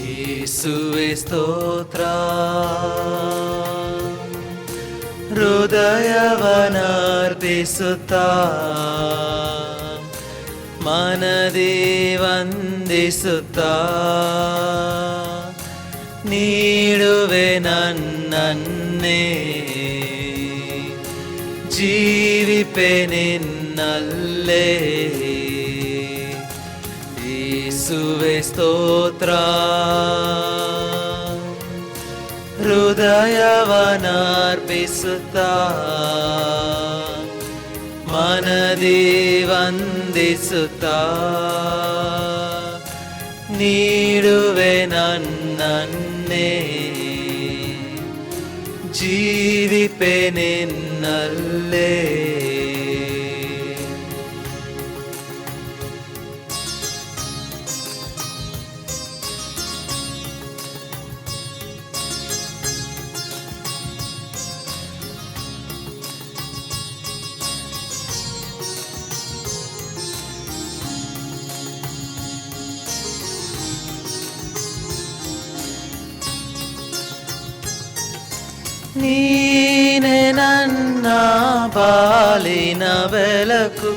ಯೇಸುವೆ ಸ್ತೋತ್ರ, ಹೃದಯವನರ್ಪಿಸುತ್ತಾ ಮನದಿ ವಂದಿಸುತ್ತಾ ನೀಡುವೆ ನನ್ನನ್ನೇ, ಜೀವಿಪೆ ನಿನ್ನಲ್ಲೇ. ಯೇಸುವೆ ಸ್ತೋತ್ರ, ಹೃದಯವನರ್ಪಿಸುತ್ತಾ ಮನದಿ ವಂದಿಸುತ್ತಾ ನೀಡುವೆ ನನ್ನನ್ನೇ, ಜೀವಿಪೆ ನಿನ್ನಲ್ಲೇ. ನೀನೆ ನನ್ನ ಬಾಳಿನ ಬೆಳಕು,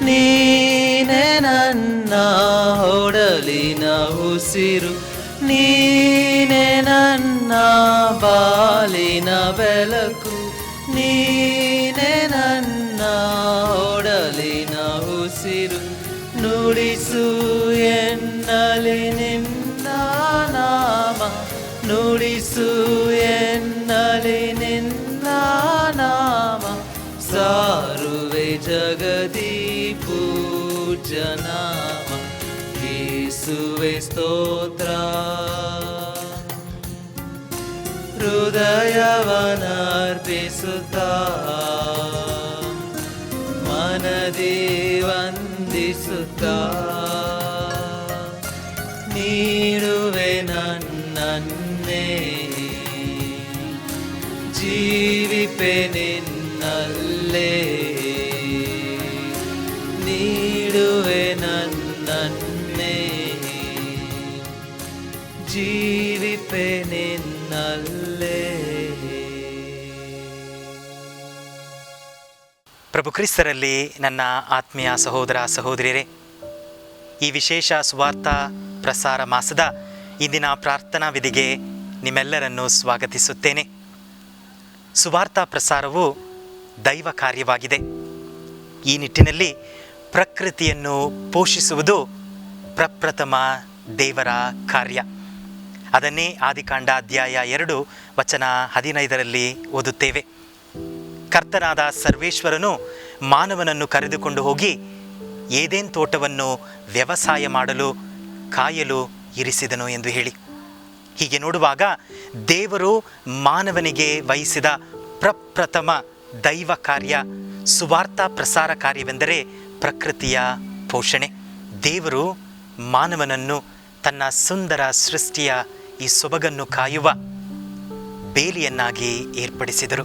ನೀನೆ ನನ್ನ ಹೊಡಲಿನ ಉಸಿರು, ನೀನೆ ನನ್ನ ಬಾಳಿನ ಬೆಳಕು, ನೀನೆ ನನ್ನ ಹೊಡಲಿನ ಉಸಿರು. ನುಡಿಸು ಎನ್ನಲಿ ನಿನ್ನ ನಾಮ, ನುಡಿಸು ಎನ್ನಲಿ ನಿನ್ನ ನಾಮ, ಸಾರುವೆ ಜಗದಿ ಪೂಜ್ಯ ನಾಮ. ಯೇಸುವೆ ಸ್ತೋತ್ರ, ಹೃದಯವನರ್ಪಿಸುತ್ತಾ ಮನದಿ ವಂದಿಸುತ್ತಾ ನೀಡುವೆ ನನ್ನನ್ನೇ, ಜೀವಿಪೆ ನಿನ್ನಲ್ಲೇ. ನೀಡುವೆ ನನ್ನನ್ನೇ, ಜೀವಿಪೆ ನಿನ್ನಲ್ಲೇ. ಪ್ರಭು ಕ್ರಿಸ್ತರಲ್ಲಿ ನನ್ನ ಆತ್ಮೀಯ ಸಹೋದರ ಸಹೋದರಿಯರೇ, ಈ ವಿಶೇಷ ಸುವಾರ್ಥ ಪ್ರಸಾರ ಮಾಸದ ಇಂದಿನ ಪ್ರಾರ್ಥನಾ ವಿಧಿಗೆ ನಿಮ್ಮೆಲ್ಲರನ್ನು ಸ್ವಾಗತಿಸುತ್ತೇನೆ. ಸುವಾರ್ಥ ಪ್ರಸಾರವು ದೈವ ಕಾರ್ಯವಾಗಿದೆ. ಈ ನಿಟ್ಟಿನಲ್ಲಿ ಪ್ರಕೃತಿಯನ್ನು ಪೋಷಿಸುವುದು ಪ್ರಪ್ರಥಮ ದೇವರ ಕಾರ್ಯ. ಅದನ್ನೇ ಆದಿಕಾಂಡ ಅಧ್ಯಾಯ 2 ವಚನ 15ರಲ್ಲಿ ಓದುತ್ತೇವೆ. ಕರ್ತನಾದ ಸರ್ವೇಶ್ವರನು ಮಾನವನನ್ನು ಕರೆದುಕೊಂಡು ಹೋಗಿ ಏದೇನ್ ತೋಟವನ್ನು ವ್ಯವಸಾಯ ಮಾಡಲು ಕಾಯಲು ಇರಿಸಿದನು ಎಂದು ಹೇಳಿ. ಹೀಗೆ ನೋಡುವಾಗ ದೇವರು ಮಾನವನಿಗೆ ವಹಿಸಿದ ಪ್ರಪ್ರಥಮ ದೈವ ಕಾರ್ಯ ಸುವಾರ್ಥ ಪ್ರಸಾರ ಕಾರ್ಯವೆಂದರೆ ಪ್ರಕೃತಿಯ ಪೋಷಣೆ. ದೇವರು ಮಾನವನನ್ನು ತನ್ನ ಸುಂದರ ಸೃಷ್ಟಿಯ ಈ ಸೊಬಗನ್ನು ಕಾಯುವ ಬೇಲಿಯನ್ನಾಗಿ ಏರ್ಪಡಿಸಿದರು.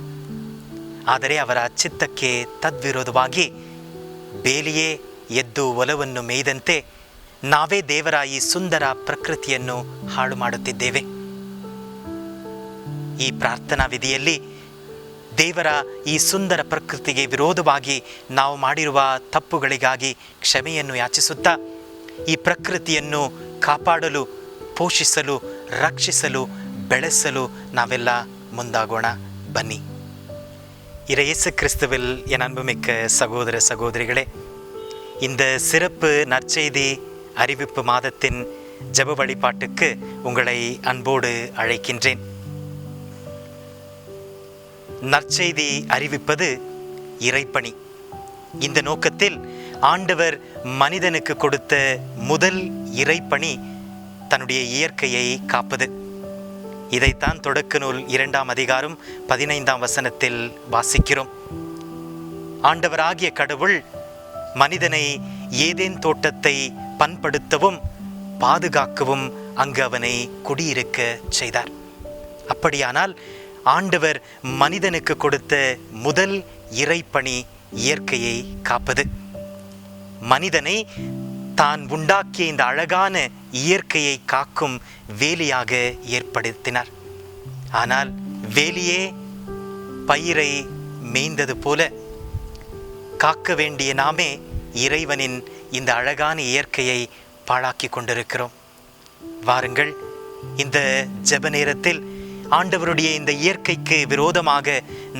ಆದರೆ ಅವರ ಚಿತ್ತಕ್ಕೆ ತದ್ವಿರೋಧವಾಗಿ ಬೇಲಿಯೇ ಎದ್ದು ಒಲವನ್ನು ಮೇಯ್ದಂತೆ ನಾವೇ ದೇವರ ಈ ಸುಂದರ ಪ್ರಕೃತಿಯನ್ನು ಹಾಳು ಮಾಡುತ್ತಿದ್ದೇವೆ. ಈ ಪ್ರಾರ್ಥನಾ ವಿಧಿಯಲ್ಲಿ ದೇವರ ಈ ಸುಂದರ ಪ್ರಕೃತಿಗೆ ವಿರೋಧವಾಗಿ ನಾವು ಮಾಡಿರುವ ತಪ್ಪುಗಳಿಗಾಗಿ ಕ್ಷಮೆಯನ್ನು ಯಾಚಿಸುತ್ತಾ ಈ ಪ್ರಕೃತಿಯನ್ನು ಕಾಪಾಡಲು, ಪೋಷಿಸಲು, ರಕ್ಷಿಸಲು, ಬೆಳೆಸಲು ನಾವೆಲ್ಲ ಮುಂದಾಗೋಣ. ಬನ್ನಿ. இயேசு கிறிஸ்துவில் என் அன்புமிக்க சகோதர சகோதரிகளே, இந்த சிறப்பு நற்செய்தி அறிவிப்பு மாதத்தின் ஜெப வழிபாட்டுக்கு உங்களை அன்போடு அழைக்கின்றேன். நற்செய்தி அறிவிப்பது இறைப்பணி. இந்த நோக்கத்தில் ஆண்டவர் மனிதனுக்கு கொடுத்த முதல் இறைப்பணி தன்னுடைய இயற்கையை காப்பது. இதைத்தான் தொடக்க நூல் 2ஆம் அதிகாரம் 15ஆம் வசனத்தில் வாசிக்கிறோம். ஆண்டவராகிய கடவுள் மனிதனை ஏதேன் தோட்டத்தை பண்படுத்தவும் பாதுகாக்கவும் அங்கு அவனை குடியிருக்க செய்தார். அப்படியானால் ஆண்டவர் மனிதனுக்கு கொடுத்த முதல் இறைப்பணி இயற்கையை காப்பது. மனிதனை தான் உண்டாக்கிய இந்த அழகான இயற்கையை காக்கும் வேலியாக ஏற்படுத்தினார். ஆனால் வேலியே பயிரை மேய்ந்தது போல காக்க வேண்டிய நாமே இறைவனின் இந்த அழகான இயற்கையை பாழாக்கி கொண்டிருக்கிறோம். வாருங்கள், இந்த ஜெப நேரத்தில் ஆண்டவருடைய இந்த இயற்கைக்கு விரோதமாக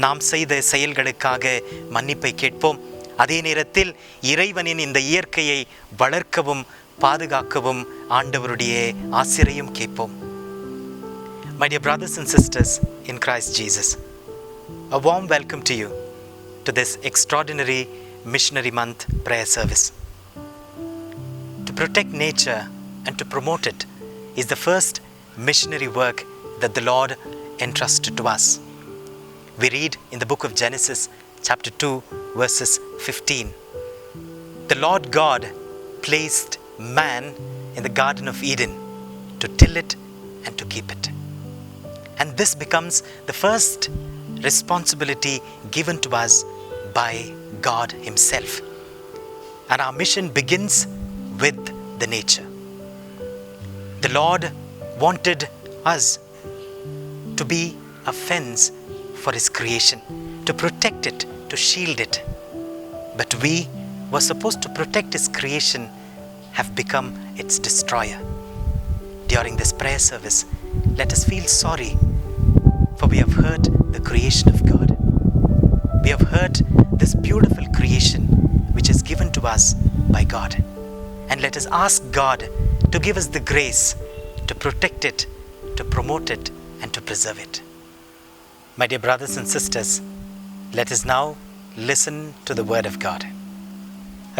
நாம் செய்த செயல்களுக்காக மன்னிப்பை கேட்போம். அதே நேரத்தில் இறைவனின் இந்த இயற்கையை வளர்க்கவும் பாதுகாக்கவும் ஆண்டவருடைய ஆசிரையும் கேட்போம். My dear brothers and sisters in Christ Jesus, a warm welcome to you to this extraordinary Missionary Month prayer service. To protect nature and to promote it is the first missionary work that the Lord entrusted to us. We read in the book of Genesis chapter 2 verses 15. The Lord God placed man in the Garden of Eden to till it and to keep it. And this becomes the first responsibility given to us by God Himself. And our mission begins with the nature. The Lord wanted us to be a fence for His creation, to protect it, to shield it. But we were supposed to protect His creation, have become its destroyer. During this prayer service, let us feel sorry, for we have hurt the creation of God. We have hurt this beautiful creation which is given to us by God. And let us ask God to give us the grace to protect it, to promote it, and to preserve it. My dear brothers and sisters, let us now listen to the Word of God.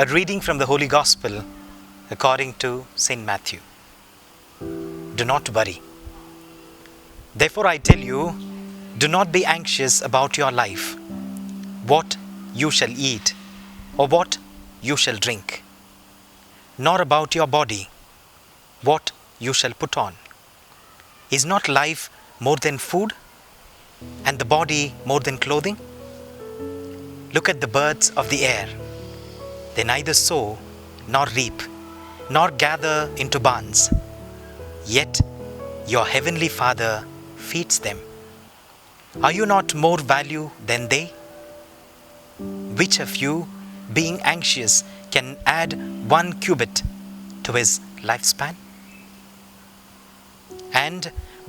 A reading from the Holy Gospel according to St. Matthew. Do not worry. Therefore I tell you, do not be anxious about your life, what you shall eat or what you shall drink, nor about your body, what you shall put on. Is not life more than food, and the body more than clothing? Look at the birds of the air. They neither sow nor reap, nor gather into barns, yet your heavenly Father feeds them. Are you not more value than they? Which of you, being anxious, can add 1 cubit to his lifespan? And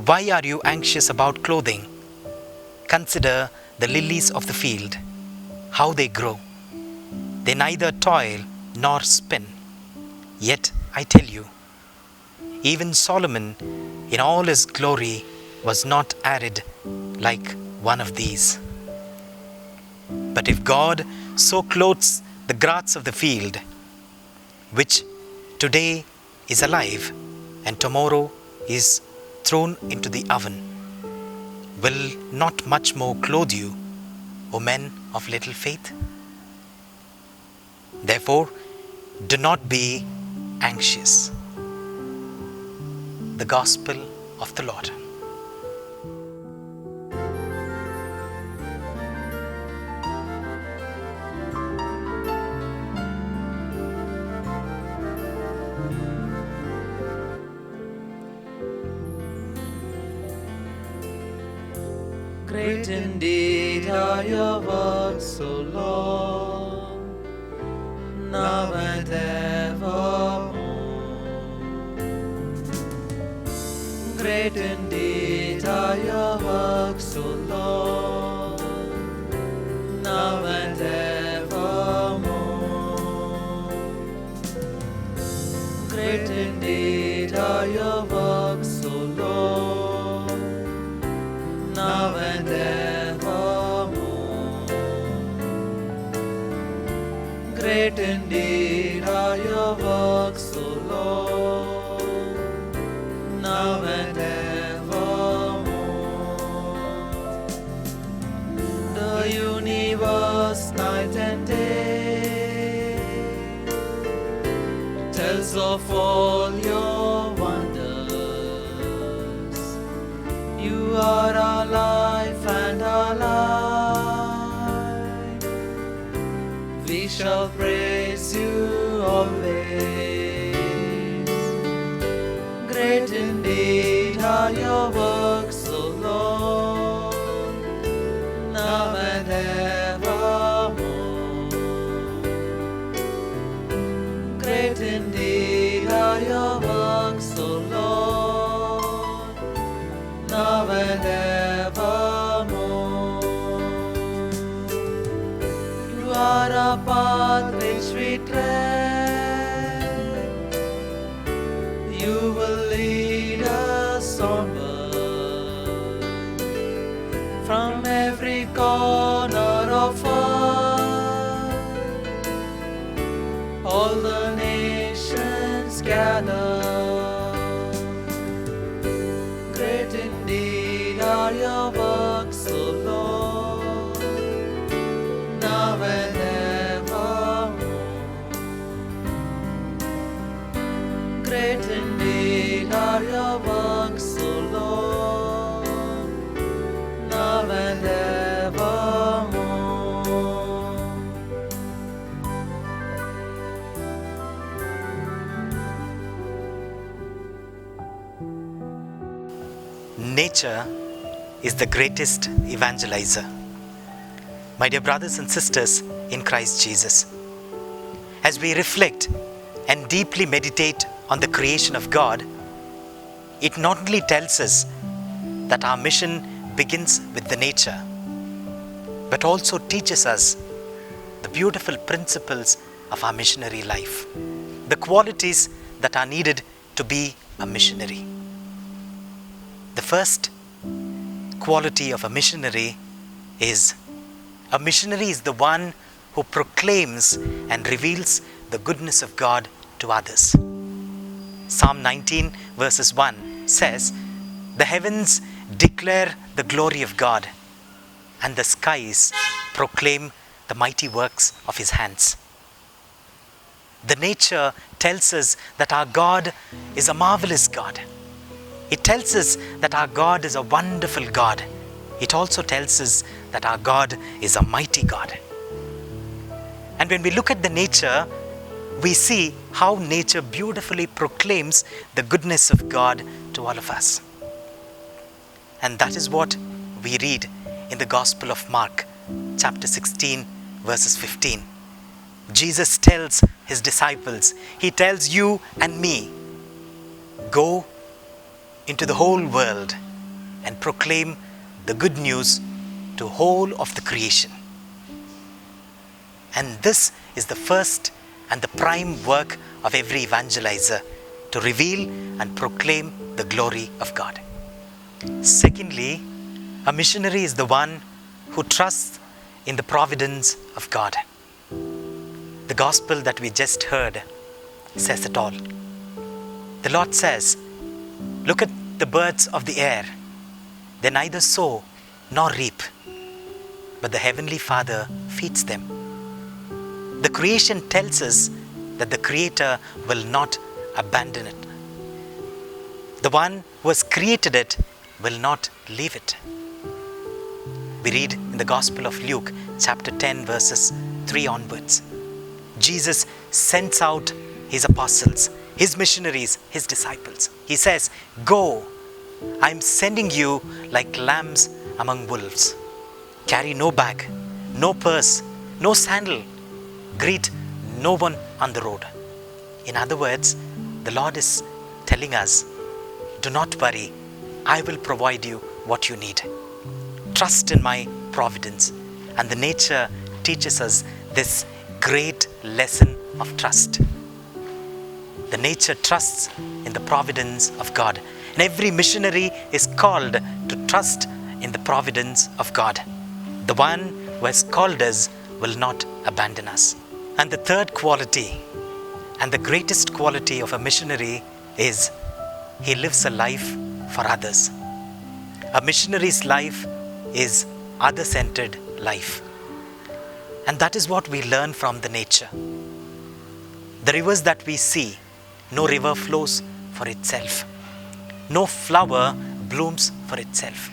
why are you anxious about clothing? Consider the lilies of the field, how they grow. They neither toil nor spin. Yet I tell you, even Solomon in all his glory was not arrayed like one of these. But if God so clothes the grass of the field, which today is alive and tomorrow is thrown into the oven, will not much more clothe you, O men of little faith? Therefore, do not be anxious. The Gospel of the Lord. Great indeed are your works, O Lord, now and evermore. Great indeed are your works, O Lord, now and evermore. Great indeed are your works, O Lord, now and evermore. Great indeed are your works, O Lord, now and evermore. The universe, night and day, tells of all your wonders. You are our life and our light. We shall praise you always. Great indeed are your works, O Lord, now and evermore. Great indeed are your works, O Lord, now and evermore. You are a path which we tread. You will lead us onward from every corner of earth. All the nations gather. Great indeed are your works, O Lord, now and evermore. Great indeed are your works, O Lord, now and evermore. Nature is the greatest evangelizer. My dear brothers and sisters in Christ Jesus, as we reflect and deeply meditate on the creation of God, it not only tells us that our mission begins with the nature, but also teaches us the beautiful principles of our missionary life, the qualities that are needed to be a missionary. The first quality of a missionary is the one who proclaims and reveals the goodness of God to others. Psalm 19 verses 1 says, "The heavens declare the glory of God, and the skies proclaim the mighty works of his hands." The nature tells us that our God is a marvelous God. It tells us that our God is a wonderful God. It also tells us that our God is a mighty God. And when we look at the nature, we see how nature beautifully proclaims the goodness of God to all of us. And that is what we read in the Gospel of Mark, chapter 16, verses 15. Jesus tells his disciples, he tells you and me, go into the whole world and proclaim the good news to whole of the creation. And this is the first and the prime work of every evangelizer, to reveal and proclaim the glory of God. Secondly, a missionary is the one who trusts in the providence of God. The gospel that we just heard says it all. The Lord says, look at the birds of the air. They neither sow nor reap, but the Heavenly Father feeds them. The creation tells us that the Creator will not abandon it. The one who has created it will not leave it. We read in the Gospel of Luke, chapter 10, verses 3 onwards. Jesus sends out his apostles, his missionaries, his disciples. He says, go, I'm sending you like lambs among wolves. Carry no bag, no purse, no sandal. Greet no one on the road. In other words, the Lord is telling us, do not worry, I will provide you what you need. Trust in my providence. And the nature teaches us this great lesson of trust. The nature trusts in the providence of God. And every missionary is called to trust in the providence of God. The one who has called us will not abandon us. And the third quality, and the greatest quality of a missionary, is he lives a life for others. A missionary's life is other-centered life. And that is what we learn from the nature. The rivers that we see, no river flows for itself. No flower blooms for itself.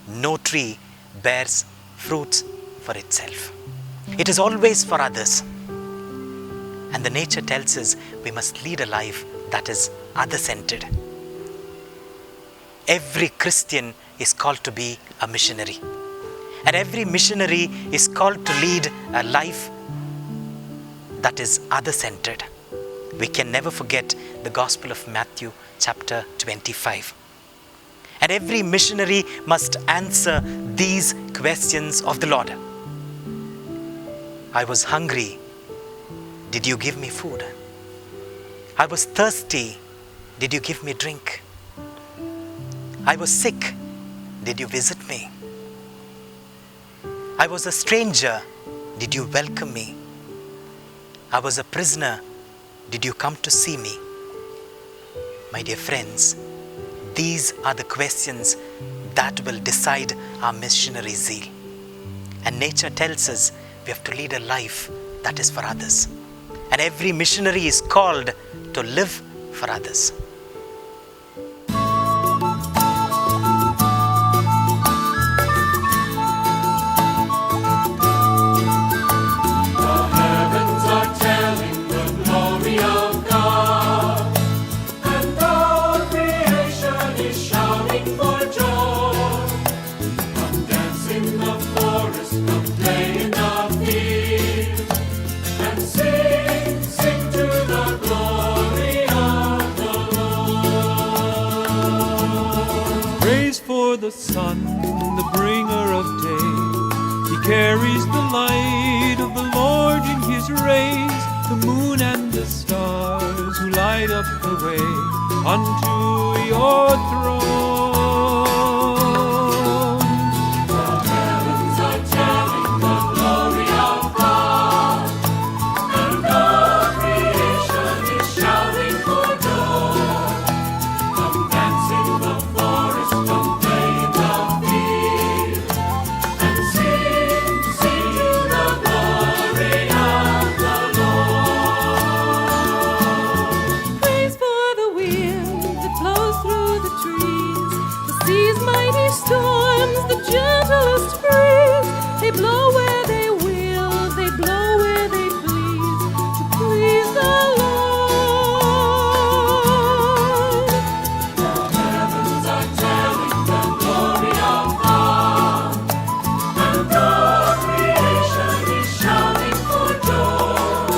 No tree bears fruits for itself. It is always for others. And the nature tells us we must lead a life that is other-centered. every Christian is called to be a missionary. And every missionary is called to lead a life that is other-centered. We can never forget the Gospel of Matthew chapter 25. And every missionary must answer these questions of the Lord. I was hungry. Did you give me food? I was thirsty. Did you give me drink? I was sick. Did you visit me? I was a stranger. Did you welcome me? I was a prisoner. Did you come to see me? My dear friends, these are the questions that will decide our missionary zeal. And nature tells us we have to lead a life that is for others. And every missionary is called to live for others. The sun, the bringer of day, he carries the light of the Lord in his rays. The moon and the stars who light up the way unto your throne. The heavens are telling the glory of God, and all creation is shouting for joy. Come dance in the forest, come play in the field, and sing, sing to the glory of the Lord. Praise for the wind that blows through the trees, the sea's mighty storms, the gentlest breeze. They blow where they will, they blow where they please, to please the Lord. The heavens are telling the glory of God, and all creation is shouting for joy.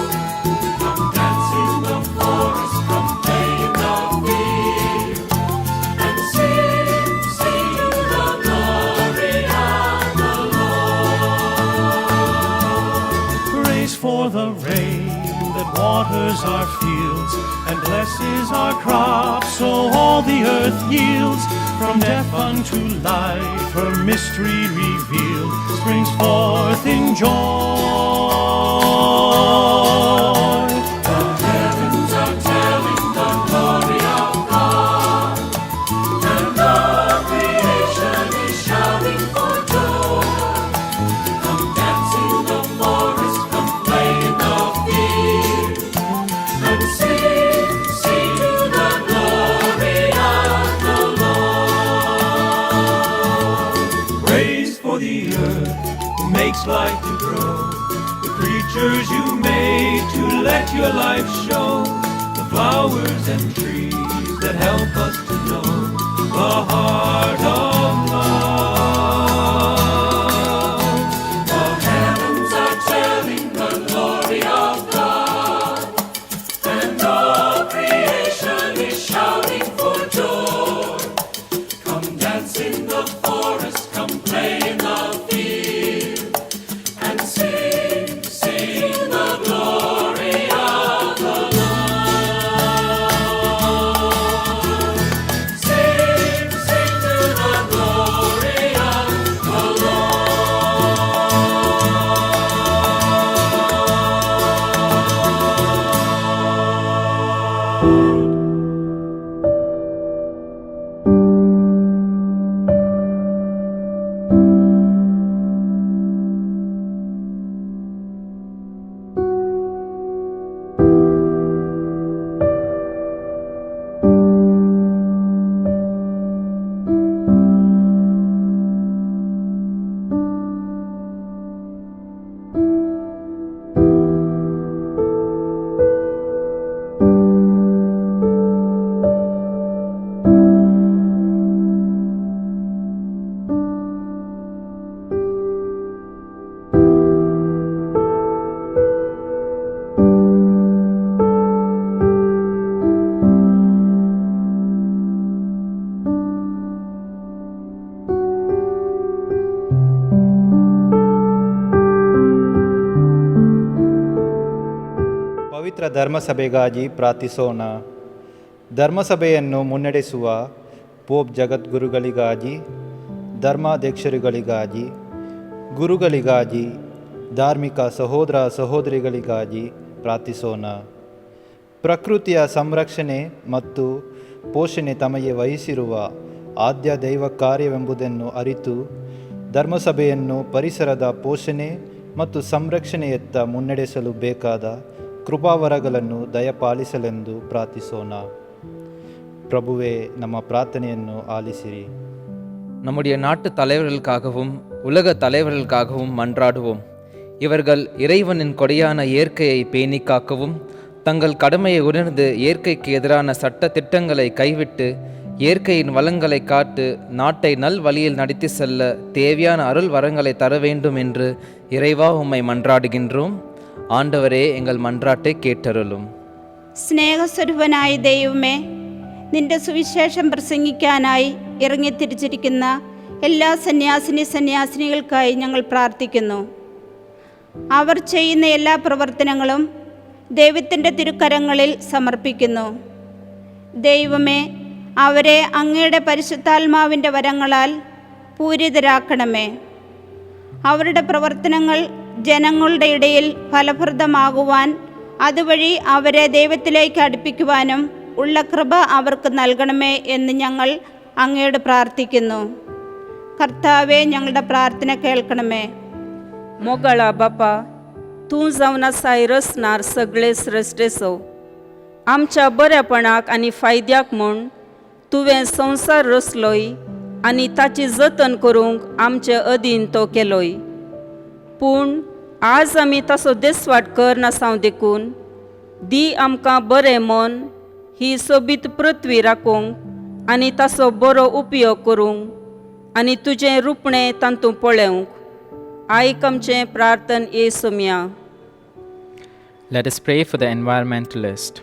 Come dance in the forest, come play in the field, and sing, sing to the glory of the Lord. Praise for the rain that waters our fields and blesses our crops, so all the earth yields. From death unto life, her mystery revealed, springs forth in joy. The heavens are telling the glory of God, and all creation is shouting for joy. Come dance in the forest, come play in the field, and sing, sing to the glory of the Lord. Praise for the earth who makes life to grow, the creatures you made to let your life show, the flowers and trees that help us to know the heart of love. The heavens are telling the glory of God, and all creation is shouting for joy. Come dance in the forest, come play in the field, and sing, sing the glory of the Lord. ಪವಿತ್ರ ಧರ್ಮಸಭೆಗಾಗಿ ಪ್ರಾರ್ಥಿಸೋಣ. ಧರ್ಮಸಭೆಯನ್ನು ಮುನ್ನಡೆಸುವ pop ಜಗದ್ಗುರುಗಳಿಗಾಗಿ, ಧರ್ಮಾಧ್ಯಕ್ಷರುಗಳಿಗಾಗಿ, ಗುರುಗಳಿಗಾಗಿ, ಧಾರ್ಮಿಕ ಸಹೋದರ ಸಹೋದರಿಗಳಿಗಾಗಿ ಪ್ರಾರ್ಥಿಸೋಣ. ಪ್ರಕೃತಿಯ ಸಂರಕ್ಷಣೆ ಮತ್ತು ಪೋಷಣೆ ತಮಗೆ ವಹಿಸಿರುವ ಆದ್ಯ ದೈವ ಕಾರ್ಯವೆಂಬುದನ್ನು ಅರಿತು ಧರ್ಮಸಭೆಯನ್ನು ಪರಿಸರದ ಪೋಷಣೆ ಮತ್ತು ಸಂರಕ್ಷಣೆಯತ್ತ ಮುನ್ನಡೆಸಲು ಬೇಕಾದ ಕೃಪಾವರಗಳನ್ನು ದಯಪಾಲಿಸಲೆಂದು ಪ್ರಾರ್ಥಿಸೋಣ. பிரபுவே நம்ம பிரார்த்தனைಯನ್ನು ஆலிசிரி. நம்முடைய நாட்டு தலைவர்களுக்காகவும் உலக தலைவர்களுக்காகவும் மன்றாடுவோம். இவர்கள் இறைவனின் கொடையான இயற்கையை பேணி காக்கவும், தங்கள் கடமையை உணர்ந்து இயற்கைக்கு எதிரான சட்ட திட்டங்களை கைவிட்டு இயற்கையின் வளங்களை காட்டு நாட்டை நல் வழியில் நடத்தி செல்ல தேவையான அருள் வரங்களை தர வேண்டும் என்று இறைவா உம்மை மன்றாடுகின்றோம். ஆண்டவரே, எங்கள் மன்றாட்டை കേട്ടരുളും. സ്നേഹസ്വരൂപനായ ദൈവമേ, നിന്റെ സുവിശേഷം പ്രസംഗിക്കാനായി ഇറങ്ങിത്തിരിച്ചിരിക്കുന്ന എല്ലാ സന്യാസിനികൾക്കായി ഞങ്ങൾ പ്രാർത്ഥിക്കുന്നു. അവർ ചെയ്യുന്ന എല്ലാ പ്രവർത്തനങ്ങളും ദൈവത്തിൻ്റെ തിരുക്കരങ്ങളിൽ സമർപ്പിക്കുന്നു. ദൈവമേ, അവരെ അങ്ങയുടെ പരിശുദ്ധാത്മാവിൻ്റെ വരങ്ങളാൽ പൂരിതരാക്കണമേ. അവരുടെ പ്രവർത്തനങ്ങൾ ജനങ്ങളുടെ ഇടയിൽ ഫലപ്രദമാകുവാൻ, അതുവഴി അവരെ ദൈവത്തിലേക്ക് അടുപ്പിക്കുവാനും ഉള്ള കൃപ അവർക്ക് നൽകണമേ എന്ന് ഞങ്ങൾ അങ്ങയോട് പ്രാർത്ഥിക്കുന്നു. കർത്താവേ, ഞങ്ങളുടെ പ്രാർത്ഥന കേൾക്കണമേ. मोगळा बापा, तूं जावन सायरसनार सगळे श्रेष्ठेसो. आमच्या बऱ्यापणाक आनी फायद्याक म्हूण तुवें संवसार रचलोय आनी ताची जतन करूंक आमचे अधीन तो केलोय. पूण आज आमी ताचो देसवाट करनासाव देखून दी आमकां बरें मन ही सोबीत पृथ्वी राखूंक आनी ताचो बरो उपयोग करूंक आनी तुजें रुपणें तातूंत पळोवंक. आयक आमचें प्रार्थन येसुम्या. Let us pray for the environmentalist.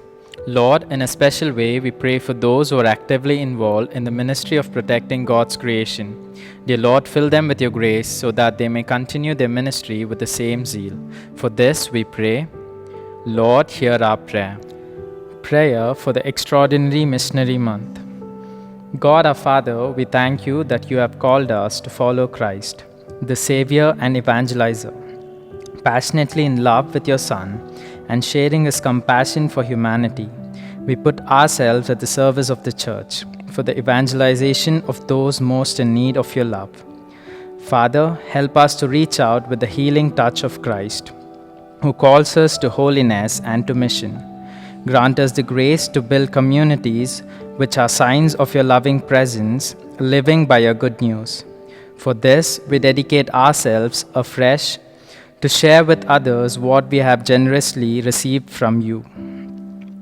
Lord, in a special way, we pray for those who are actively involved in the ministry of protecting God's creation. Dear Lord, fill them with your grace so that they may continue their ministry with the same zeal. For this we pray. Lord, hear our prayer. Prayer for the extraordinary missionary month. God our Father, we thank you that you have called us to follow Christ, the Savior and Evangelizer, passionately in love with your Son and sharing his compassion for humanity. We put ourselves at the service of the Church for the evangelization of those most in need of your love. Father, help us to reach out with the healing touch of Christ, who calls us to holiness and to mission. Grant us the grace to build communities which are signs of your loving presence, living by your good news. For this, we dedicate ourselves afresh to share with others what we have generously received from you.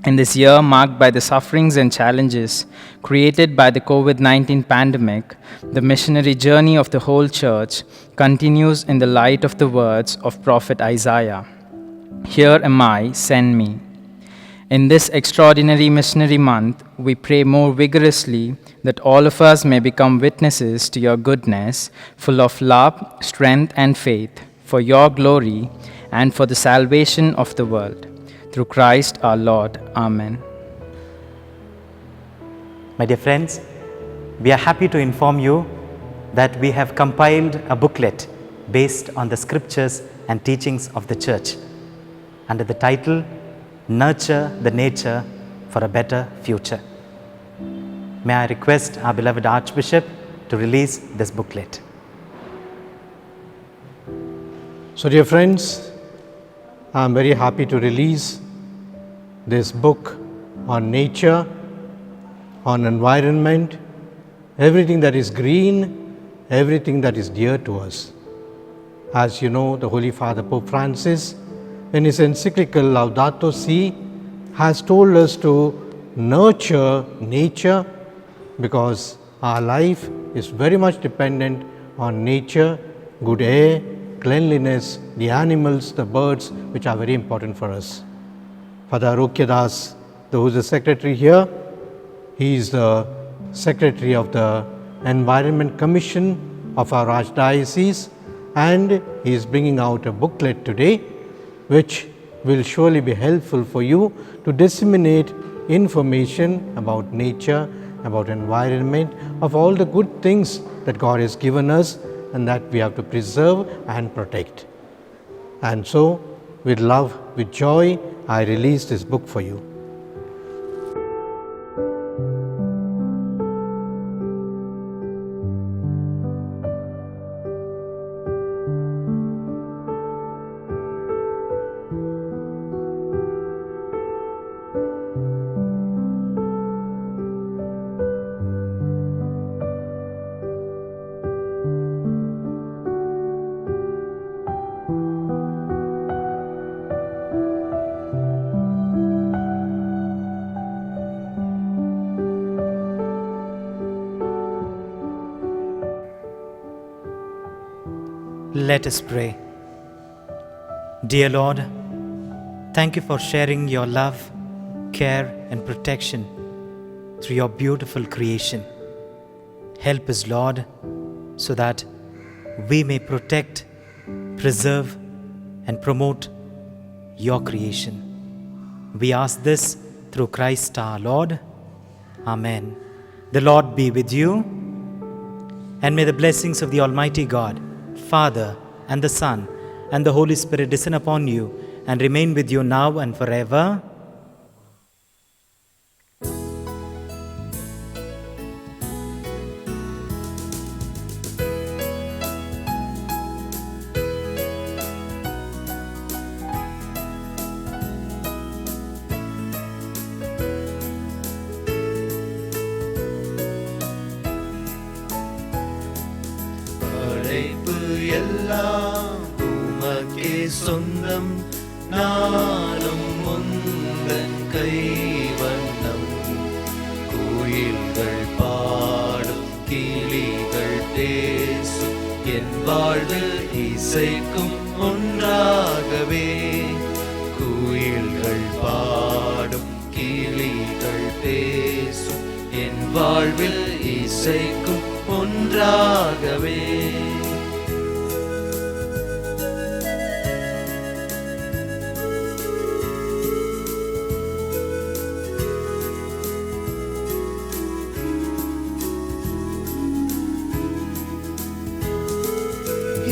In this year marked by the sufferings and challenges created by the COVID-19 pandemic, the missionary journey of the whole Church continues in the light of the words of Prophet Isaiah. Here am I, send me. In this extraordinary missionary month, we pray more vigorously that all of us may become witnesses to your goodness, full of love, strength, and faith, for your glory and for the salvation of the world. Through Christ our Lord. Amen. My dear friends, we are happy to inform you that we have compiled a booklet based on the scriptures and teachings of the Church under the title Nurture the Nature for a Better Future. May I request our beloved Archbishop to release this booklet. So dear friends, I am very happy to release this book on nature, on environment, everything that is green, everything that is dear to us. As you know, the Holy Father Pope Francis, in his encyclical Laudato Si, has told us to nurture nature because our life is very much dependent on nature, good air, cleanliness, the animals, the birds, which are very important for us. Father Arokya Das, who is the secretary here, he is the secretary of the Environment Commission of our Archdiocese, and he is bringing out a booklet today which will surely be helpful for you to disseminate information about nature, about environment, of all the good things that God has given us and that we have to preserve and protect. And so, with love, with joy, I release this book for you. Let us pray. Dear Lord, thank you for sharing your love, care, and protection through your beautiful creation. Help us, Lord, so that we may protect, preserve, and promote your creation. We ask this through Christ our Lord. Amen. The Lord be with you, and may the blessings of the Almighty God, Father, and the Son, and the Holy Spirit descend upon you and remain with you now and forever. படைப்பு எல்லாம் உமக்கே சொந்தம், நானும் முந்தன் கைவண்ணம். கோயில்கள் பாடும், கிளிகள் பேசும், என் வாழ்வில் இசைக்கும் ஒன்றாகவே. கோயில்கள் பாடும், கிளிகள் பேசும், என் வாழ்வில் இசைக்கும் ஒன்றாகவே.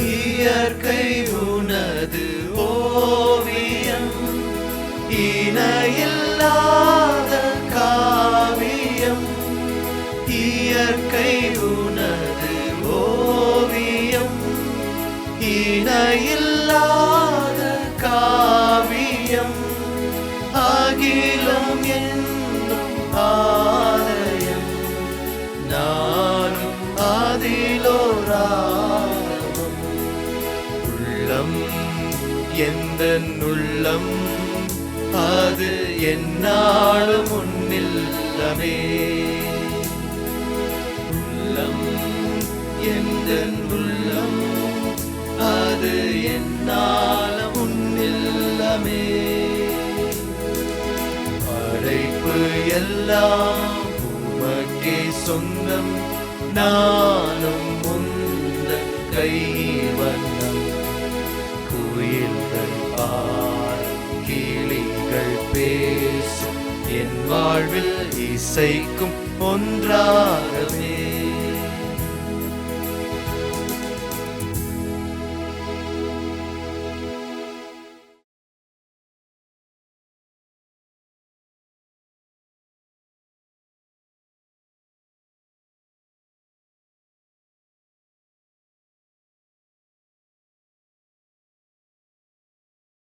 இயற்கை உனது ஓவியம், இணையில்லாத காவியம். இயற்கை உனது ஓவியம், இணையில்லாத காவியம். அகிலம் என்னும் ஆலயம், நானும் அதிலோராமம். உள்ளம் எந்தன் உள்ளம், அது என்னாலும் உன்னில்லமே. உள்ளம் எந்தன் உள்ளம், அது என்னாலும் உன்னில்லமே. படைப்பு எல்லாம் உமக்கே சொந்தம், நானும் முந்தன் கைவண்ணம். குயில்கள் பாடும், கிளிகள் பேசும், என் வாழ்வில் இசைக்கும் ஒன்றாகவே.